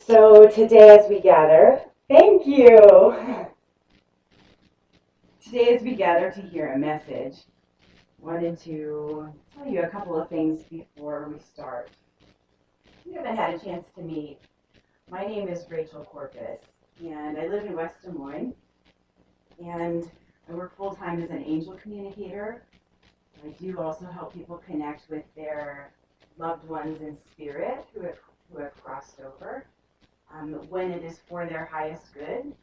So today as we gather, thank you. Today as we gather to hear a message, wanted to tell you a couple of things before we start. If you haven't had a chance to meet, my name is Rachel Corpus, and I live in West Des Moines, and I work full-time as an angel communicator. I do also help people connect with their loved ones in spirit who have crossed over. When it is for their highest good,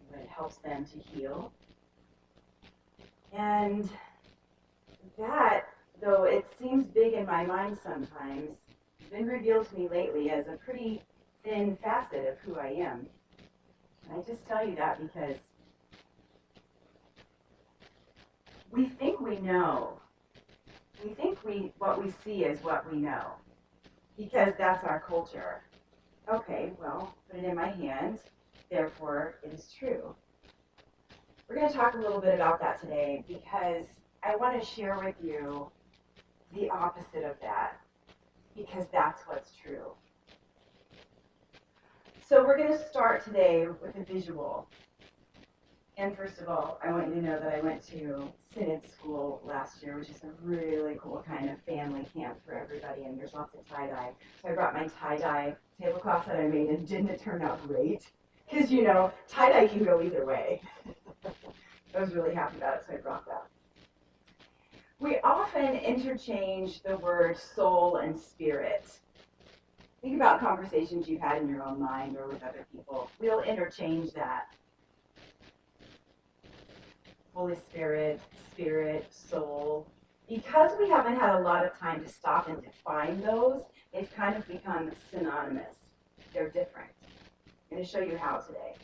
when it helps them to heal. And that, though it seems big in my mind sometimes, has been revealed to me lately as a pretty thin facet of who I am. And I just tell you that because we think we know. We think what we see is what we know, because that's our culture. Okay, well, put it in my hand, therefore it is true. We're going to talk a little bit about that today because I want to share with you the opposite of that, because that's what's true. So we're going to start today with a visual. And first of all, I want you to know that I went to Synod School last year, which is a really cool kind of family camp for everybody, and there's lots of tie-dye. So I brought my tie-dye tablecloth that I made, and didn't it turn out great? Because, tie-dye can go either way. I was really happy about it, so I brought that. We often interchange the word soul and spirit. Think about conversations you've had in your own mind or with other people. We'll interchange that. Holy Spirit, spirit, soul. Because we haven't had a lot of time to stop and define those, they've kind of become synonymous. They're different. I'm going to show you how today.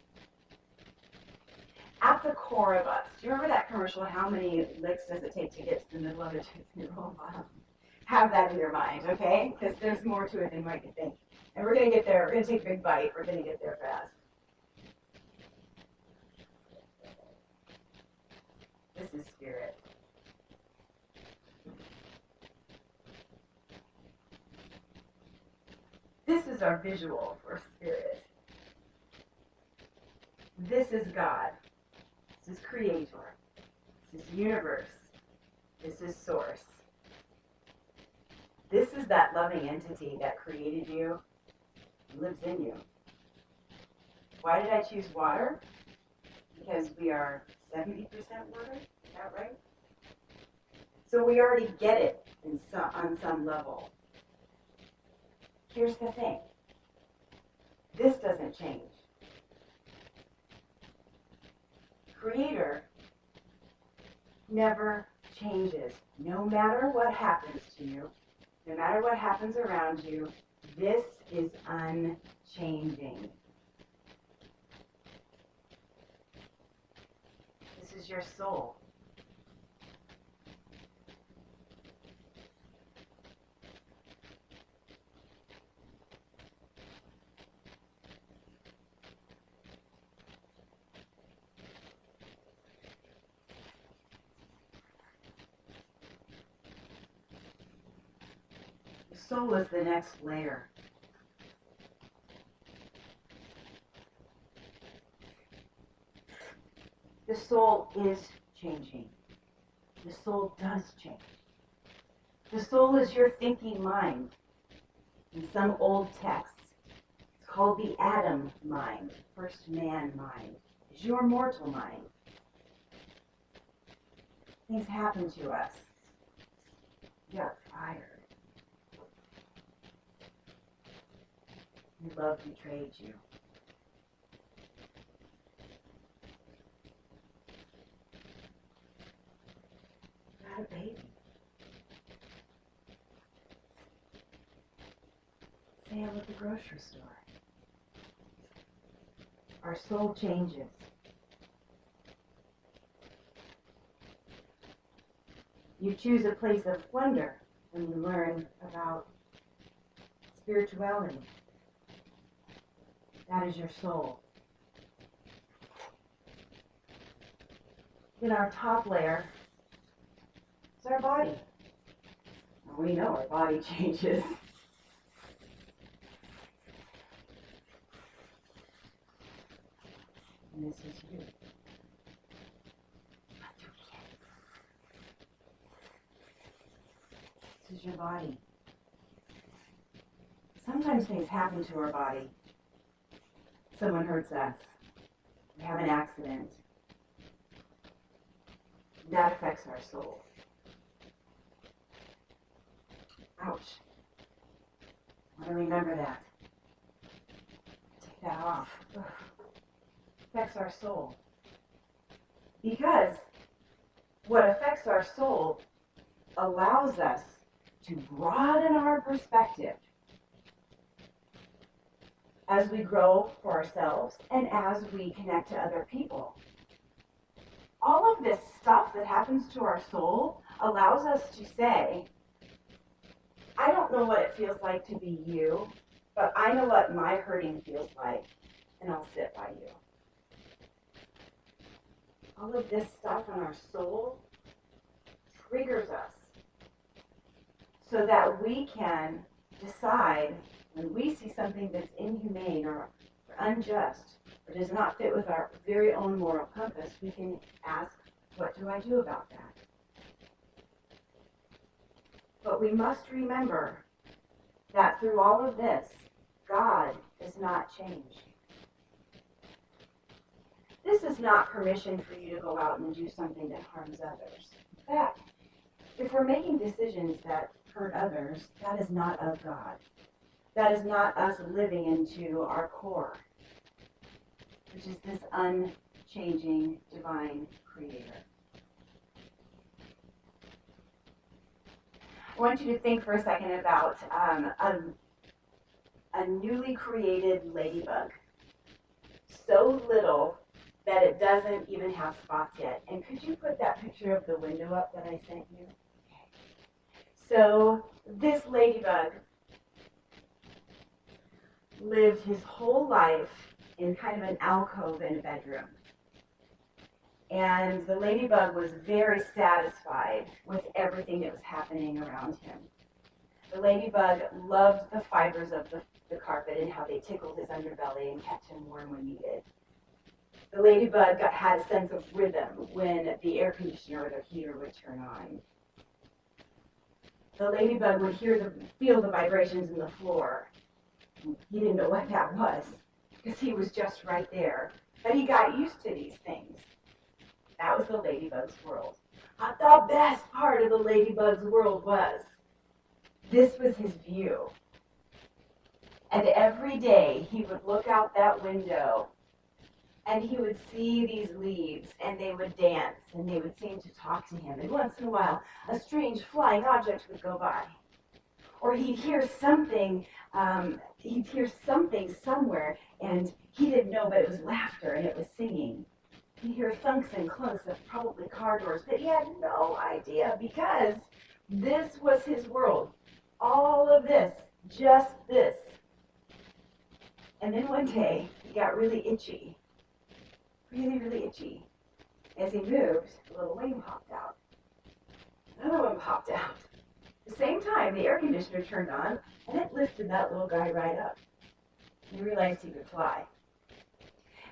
At the core of us, do you remember that commercial, how many licks does it take to get to the middle of a Tootsie Roll? Have that in your mind, okay? Because there's more to it than what you think. And we're going to get there. We're going to take a big bite. We're going to get there fast. This is spirit. This is our visual for spirit. This is God. This is creator. This is universe. This is source. This is that loving entity that created you and lives in you. Why did I choose water? Because we are 70% water, is that right? So we already get it on some level. Here's the thing. This doesn't change. Creator never changes. No matter what happens to you, no matter what happens around you, this is unchanging. This is your soul. The soul is the next layer. The soul is changing. The soul does change. The soul is your thinking mind. In some old texts, it's called the Adam mind, first man mind. It's your mortal mind. Things happen to us. You got fired. Your love betrayed you. You had a baby. Sale at the grocery store. Our soul changes. You choose a place of wonder when you learn about spirituality. That is your soul. In our top layer is our body. Now we know our body changes. and this is you. This is your body. Sometimes things happen to our body. Someone hurts us. We have an accident. That affects our soul. Ouch. I want to remember that. Take that off. Ugh. Affects our soul. Because what affects our soul allows us to broaden our perspective as we grow for ourselves and as we connect to other people. All of this stuff that happens to our soul allows us to say, I don't know what it feels like to be you, but I know what my hurting feels like, and I'll sit by you. All of this stuff on our soul triggers us so that we can decide when we see something that's inhumane or unjust or does not fit with our very own moral compass, we can ask, what do I do about that? But we must remember that through all of this, God does not change. This is not permission for you to go out and do something that harms others. In fact, if we're making decisions that hurt others, that is not of God. That is not us living into our core, which is this unchanging divine creator. I want you to think for a second about a newly created ladybug. So little that it doesn't even have spots yet. And could you put that picture of the window up that I sent you? Okay. So this ladybug lived his whole life in kind of an alcove in a bedroom. And the ladybug was very satisfied with everything that was happening around him. The ladybug loved the fibers of the carpet and how they tickled his underbelly and kept him warm when needed. The ladybug had a sense of rhythm when the air conditioner or the heater would turn on. The ladybug would feel the vibrations in the floor. He didn't know what that was because he was just right there. But he got used to these things. That was the ladybug's world. But the best part of the ladybug's world was, this was his view. And every day he would look out that window and he would see these leaves and they would dance and they would seem to talk to him. And once in a while, a strange flying object would go by. Or he'd hear something somewhere and he didn't know, but it was laughter and it was singing. He'd hear thunks and clunks of probably car doors, but he had no idea because this was his world. All of this, just this. And then one day, he got really itchy. Really, really itchy. As he moved, a little wing popped out. Another one popped out. At the same time, the air conditioner turned on, and it lifted that little guy right up. He realized he could fly.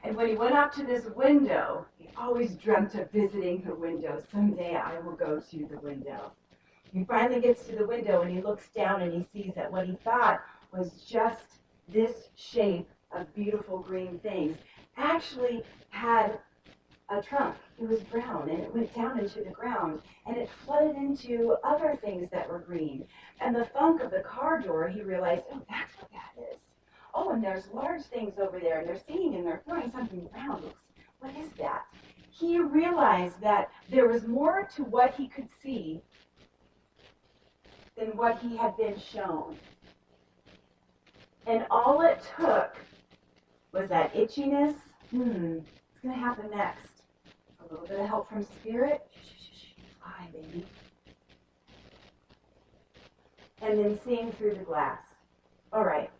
And when he went up to this window, he always dreamt of visiting the window. Someday I will go to the window. He finally gets to the window, and he looks down, and he sees that what he thought was just this shape of beautiful green things actually had a trunk. It was brown, and it went down into the ground, and it flooded into other things that were green. And the thunk of the car door, he realized, oh, that's what that is. Oh, and there's large things over there, and they're singing, and they're throwing something around. What is that? He realized that there was more to what he could see than what he had been shown. And all it took was that itchiness. It's going to happen next. A little bit of help from Spirit. Fly, baby. And then seeing through the glass. All right.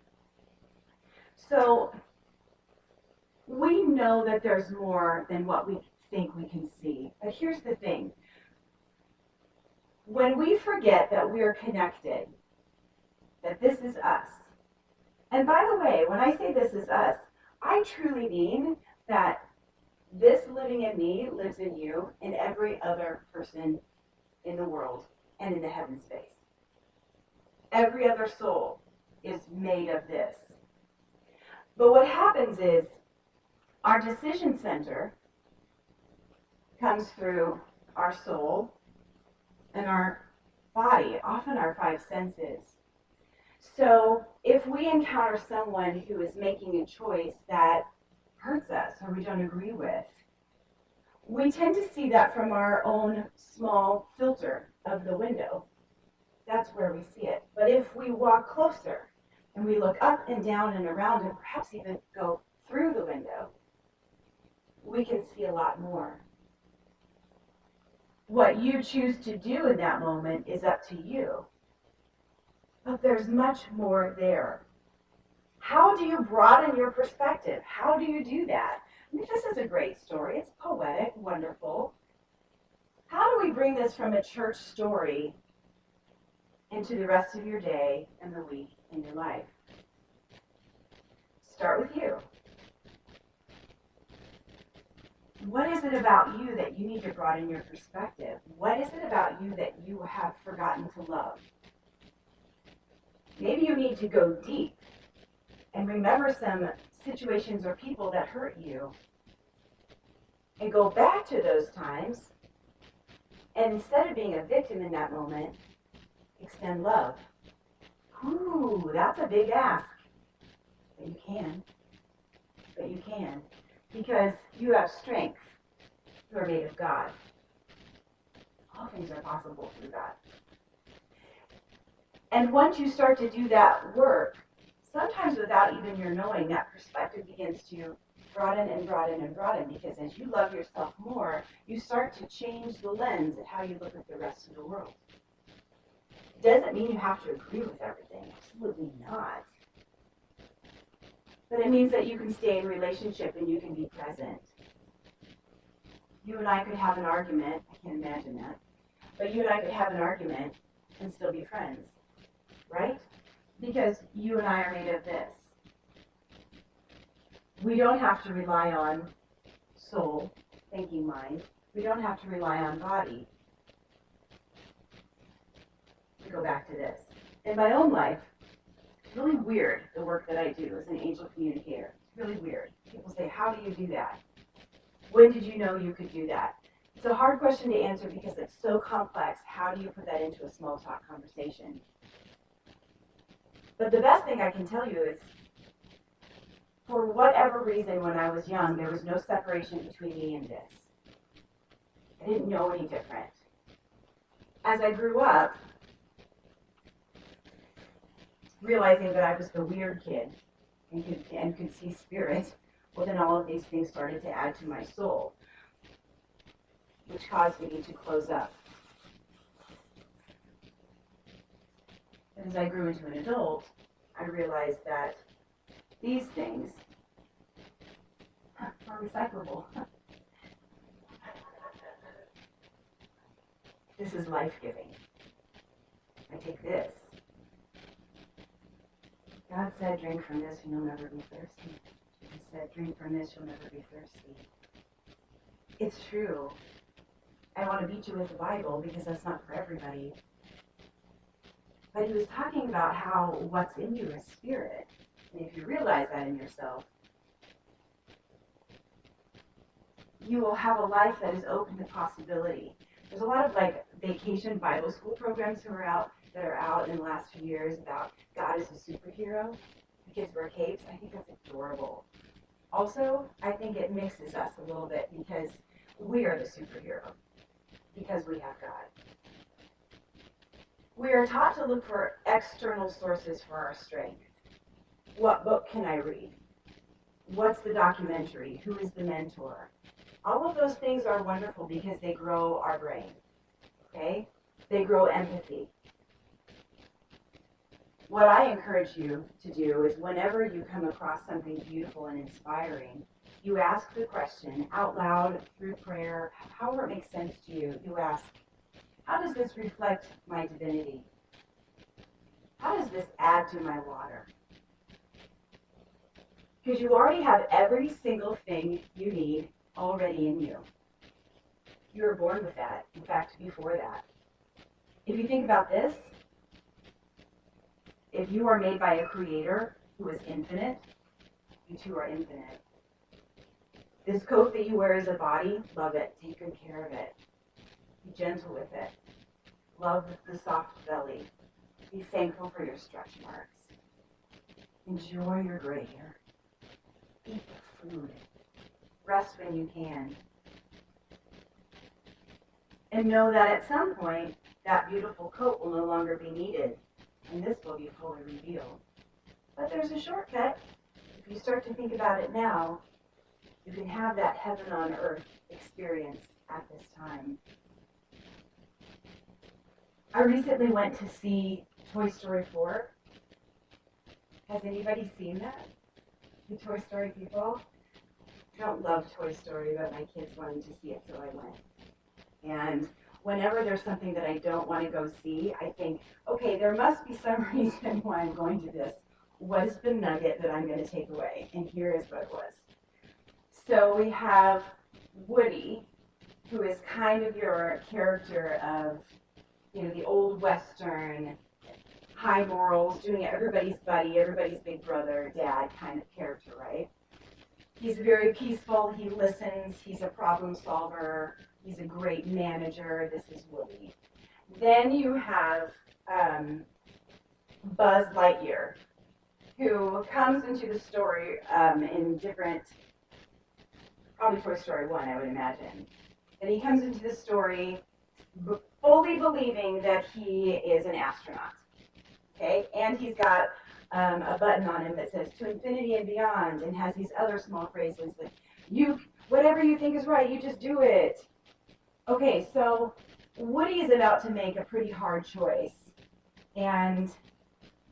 So we know that there's more than what we think we can see. But here's the thing. When we forget that we're connected, that this is us. And by the way, when I say this is us, I truly mean that This living in me lives in you and every other person in the world and in the heaven space. Every other soul is made of this. But what happens is our decision center comes through our soul and our body, often our five senses. So if we encounter someone who is making a choice that hurts us or we don't agree with, we tend to see that from our own small filter of the window. That's where we see it. But if we walk closer and we look up and down and around and perhaps even go through the window, we can see a lot more. What you choose to do in that moment is up to you. But there's much more there. How do you broaden your perspective? How do you do that? I mean, this is a great story. It's poetic, wonderful. How do we bring this from a church story into the rest of your day and the week in your life? Start with you. What is it about you that you need to broaden your perspective? What is it about you that you have forgotten to love? Maybe you need to go deep and remember some situations or people that hurt you and go back to those times, and instead of being a victim in that moment, extend love. Ooh, that's a big ask. But you can. But you can. Because you have strength. You are made of God. All things are possible through God. And once you start to do that work, sometimes without even your knowing, that perspective begins to broaden and broaden and broaden, because as you love yourself more, you start to change the lens at how you look at the rest of the world. It doesn't mean you have to agree with everything. Absolutely not. But it means that you can stay in relationship and you can be present. You and I could have an argument. I can't imagine that. But you and I could have an argument and still be friends. Right? Because you and I are made of this. We don't have to rely on soul, thinking mind. We don't have to rely on body. To go back to this. In my own life, it's really weird, the work that I do as an angel communicator. It's really weird. People say, how do you do that? When did you know you could do that? It's a hard question to answer because it's so complex. How do you put that into a small talk conversation? But the best thing I can tell you is, for whatever reason, when I was young, there was no separation between me and this. I didn't know any different. As I grew up, realizing that I was the weird kid and could see spirit, well, then all of these things started to add to my soul, which caused me to close up. And as I grew into an adult, I realized that these things are recyclable. This is life-giving. I take this. God said, drink from this and you'll never be thirsty. He said, drink from this, you'll never be thirsty. It's true. I want to beat you with the Bible because that's not for everybody. But he was talking about how what's in you is spirit. And if you realize that in yourself, you will have a life that is open to possibility. There's a lot of vacation Bible school programs that are out in the last few years about God as a superhero. The kids wear capes. I think that's adorable. Also, I think it mixes us a little bit because we are the superhero because we have God. We are taught to look for external sources for our strength. What book can I read? What's the documentary? Who is the mentor? All of those things are wonderful because they grow our brain. Okay? They grow empathy. What I encourage you to do is whenever you come across something beautiful and inspiring, you ask the question out loud, through prayer, however it makes sense to you. You ask, how does this reflect my divinity? How does this add to my water? Because you already have every single thing you need already in you. You were born with that. In fact, before that. If you think about this, if you are made by a creator who is infinite, you too are infinite. This coat that you wear as a body, love it. Take good care of it. Be gentle with it. Love the soft belly. Be thankful for your stretch marks. Enjoy your gray hair. Eat the food. Rest when you can. And know that at some point, that beautiful coat will no longer be needed, and this will be fully revealed. But there's a shortcut. If you start to think about it now, you can have that heaven on earth experience at this time. I recently went to see Toy Story 4. Has anybody seen that? The Toy Story people? I don't love Toy Story, but my kids wanted to see it, so I went. And whenever there's something that I don't want to go see, I think, okay, there must be some reason why I'm going to this. What is the nugget that I'm going to take away? And here is what it was. So we have Woody, who is kind of your character of, the old Western, high morals, doing everybody's buddy, everybody's big brother, dad kind of character, right? He's very peaceful, he listens, he's a problem solver, he's a great manager. This is Woody. Then you have Buzz Lightyear, who comes into the story in different, probably Toy Story 1, I would imagine. And he comes into the story fully believing that he is an astronaut. Okay, and he's got a button on him that says "To Infinity and Beyond," and has these other small phrases like whatever you think is right, you just do it. Okay, so Woody is about to make a pretty hard choice, and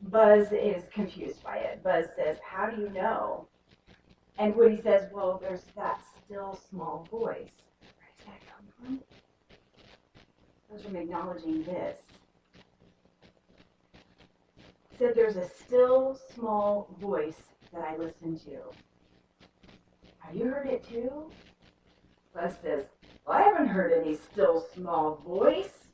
Buzz is confused by it. Buzz says, "How do you know?" And Woody says, "Well, there's that still small voice." Where does that come from? It comes from acknowledging this. He said, "There's a still small voice that I listen to. Have you heard it too?" Buzz says, "Well, I haven't heard any still small voice."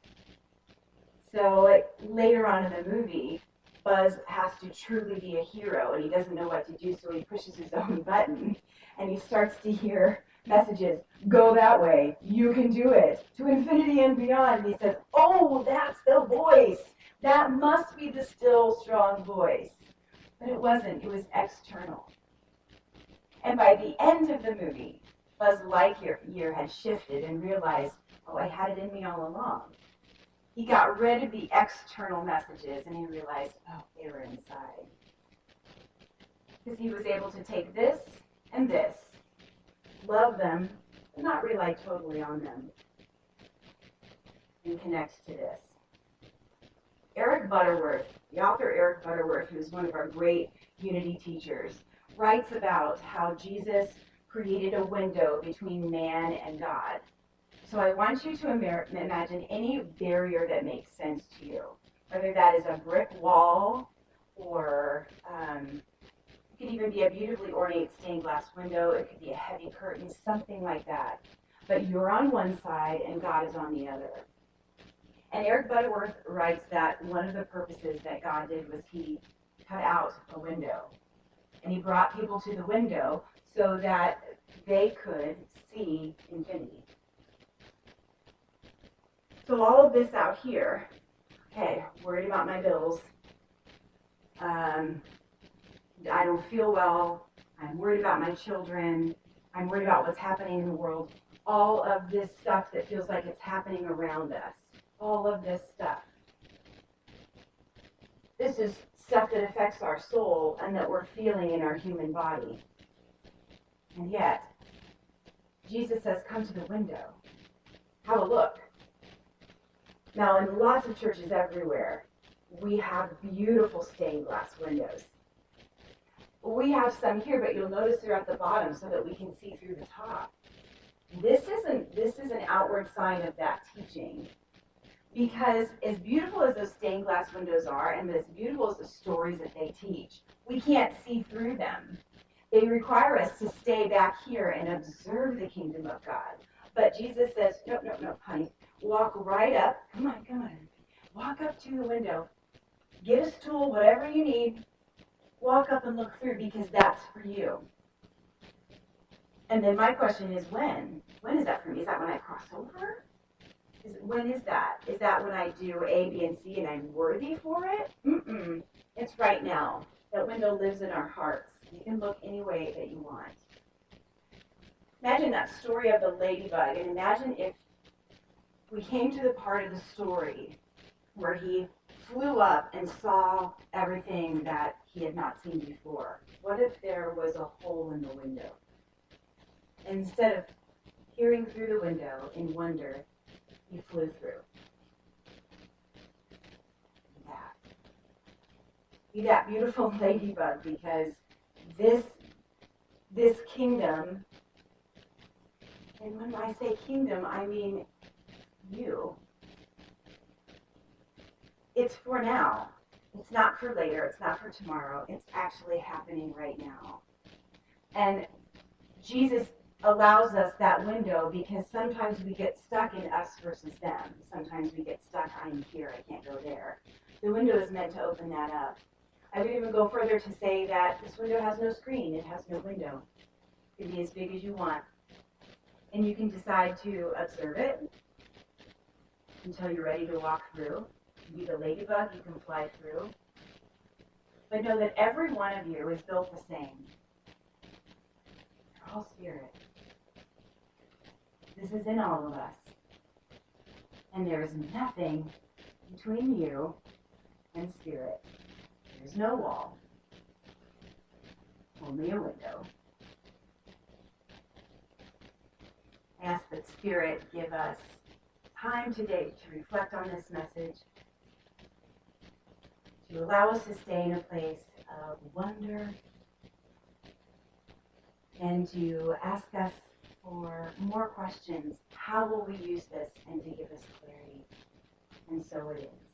So later on in the movie, Buzz has to truly be a hero, and he doesn't know what to do, so he pushes his own button, and he starts to hear messages, "Go that way, you can do it, to infinity and beyond." And he says, "Oh, that's the voice. That must be the still strong voice." But it wasn't, it was external. And by the end of the movie, Buzz Lightyear had shifted and realized, oh, I had it in me all along. He got rid of the external messages and he realized, oh, they were inside. Because he was able to take this and this, love them, but not rely totally on them, and connect to this. Eric Butterworth, the author Eric Butterworth, who's one of our great Unity teachers, writes about how Jesus created a window between man and God. So I want you to imagine any barrier that makes sense to you, whether that is a brick wall or it could even be a beautifully ornate stained glass window. It could be a heavy curtain, something like that. But you're on one side and God is on the other. And Eric Butterworth writes that one of the purposes that God did was he cut out a window. And he brought people to the window so that they could see infinity. So all of this out here, okay, worried about my bills. I don't feel well. I'm worried about my children. I'm worried about what's happening in the world. All of this stuff that feels like it's happening around us. All of this stuff. This is stuff that affects our soul and that we're feeling in our human body. And yet, Jesus says, come to the window. Have a look. Now, in lots of churches everywhere, we have beautiful stained glass windows. We have some here, but you'll notice they're at the bottom so that we can see through the top. This is an outward sign of that teaching. Because as beautiful as those stained glass windows are, and as beautiful as the stories that they teach, we can't see through them. They require us to stay back here and observe the kingdom of God. But Jesus says, no, no, no, honey. Walk right up. Come on, come on. Walk up to the window. Get a stool, whatever you need. Walk up and look through because that's for you. And then my question is when? When is that for me? Is that when I cross over? When is that? Is that when I do A, B, and C and I'm worthy for it? Mm-mm. It's right now. That window lives in our hearts. You can look any way that you want. Imagine that story of the ladybug, and imagine if we came to the part of the story where he flew up and saw everything that he had not seen before. What if there was a hole in the window? And instead of peering through the window in wonder, he flew through. Be that beautiful ladybug, because this kingdom, and when I say kingdom, I mean you. It's for now. It's not for later. It's not for tomorrow. It's actually happening right now. And Jesus allows us that window because sometimes we get stuck in us versus them. Sometimes we get stuck, I'm here, I can't go there. The window is meant to open that up. I would even go further to say that this window has no screen. It has no window. It can be as big as you want. And you can decide to observe it until you're ready to walk through. You can be the ladybug, you can fly through. But know that every one of you is built the same. You're all spirit. This is in all of us. And there is nothing between you and spirit. There's no wall. Only a window. I ask that Spirit give us time today to reflect on this message, to allow us to stay in a place of wonder, and to ask us for more questions. How will we use this, and to give us clarity? And so it is.